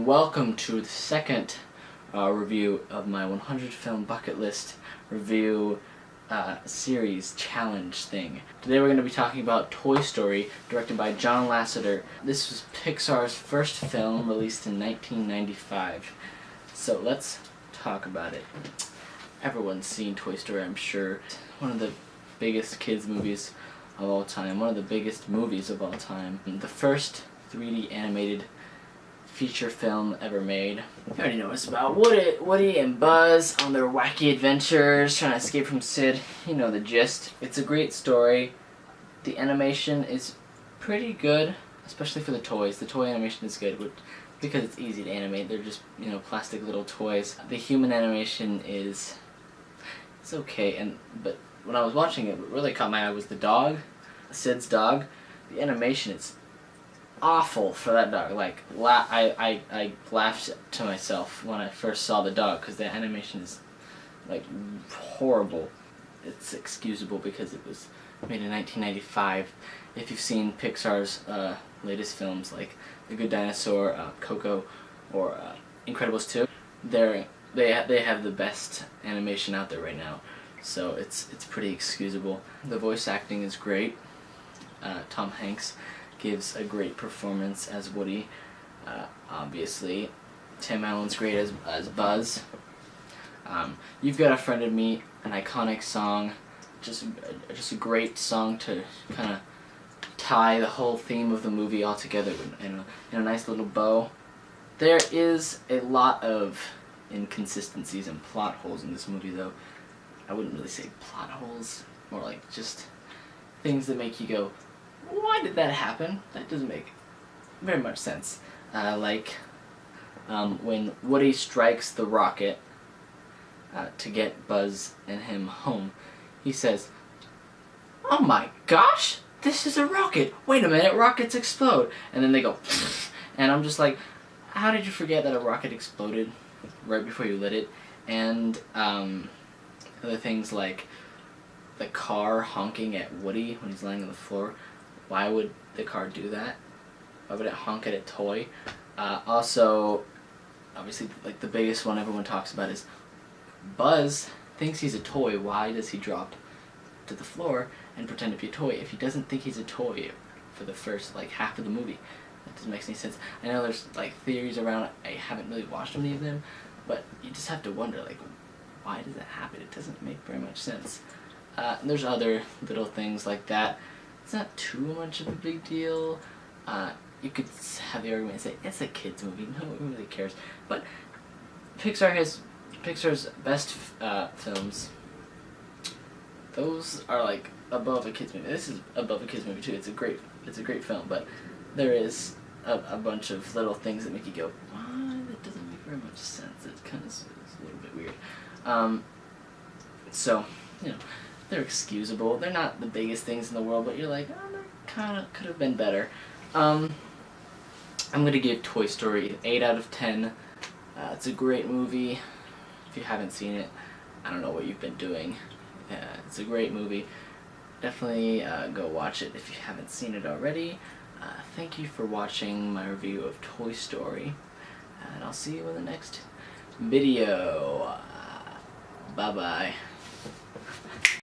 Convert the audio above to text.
and welcome to the second review of my 100 film bucket list review series challenge thing. Today we're going to be talking about Toy Story, directed by John Lasseter. This was Pixar's first film, released in 1995. So let's talk about it. Everyone's seen Toy Story, I'm sure. One of the biggest kids movies of all time, one of the biggest movies of all time. The first 3D animated feature film ever made. You already know it's about Woody and Buzz on their wacky adventures, trying to escape from Sid. You know the gist. It's a great story. The animation is pretty good, especially for the toys. The toy animation is good because it's easy to animate. They're just, plastic little toys. The human animation it's okay, but when I was watching it, what really caught my eye was the dog, Sid's dog. The animation is awful for that dog. Like, I laughed to myself when I first saw the dog because the animation is like horrible. It's excusable because it was made in 1995. If you've seen Pixar's latest films like The Good Dinosaur, Coco, or Incredibles 2, they have the best animation out there right now. So it's pretty excusable. The voice acting is great. Tom Hanks gives a great performance as Woody. Obviously, Tim Allen's great as Buzz. You've Got a Friend in Me, an iconic song, just a great song to kind of tie the whole theme of the movie all together in a nice little bow. There is a lot of inconsistencies and plot holes in this movie, though. I wouldn't really say plot holes, more like just things that make you go, why did that happen? That doesn't make very much sense. When Woody strikes the rocket to get Buzz and him home, he says, "Oh my gosh, this is a rocket! Wait a minute, rockets explode!" And then they go, and I'm just like, how did you forget that a rocket exploded right before you lit it? And other things like the car honking at Woody when he's lying on the floor. Why would the car do that? Why would it honk at a toy? Also, obviously, like the biggest one everyone talks about is Buzz thinks he's a toy. Why does he drop to the floor and pretend to be a toy if he doesn't think he's a toy for the first half of the movie? That doesn't make any sense. I know there's theories around it. I haven't really watched any of them, but you just have to wonder why does that happen? It doesn't make very much sense. And there's other little things like that. It's not too much of a big deal. You could have the argument and say, it's a kid's movie, no one really cares. But Pixar's best films, those are above a kid's movie. This is above a kid's movie too. It's a great film, but there is a bunch of little things that make you go, that doesn't make very much sense. It kind of is a little bit weird. So, they're excusable. They're not the biggest things in the world, but you're like, that kind of could have been better. I'm going to give Toy Story an 8 out of 10. It's a great movie. If you haven't seen it, I don't know what you've been doing. It's a great movie. Definitely go watch it if you haven't seen it already. Thank you for watching my review of Toy Story, and I'll see you in the next video. Bye-bye.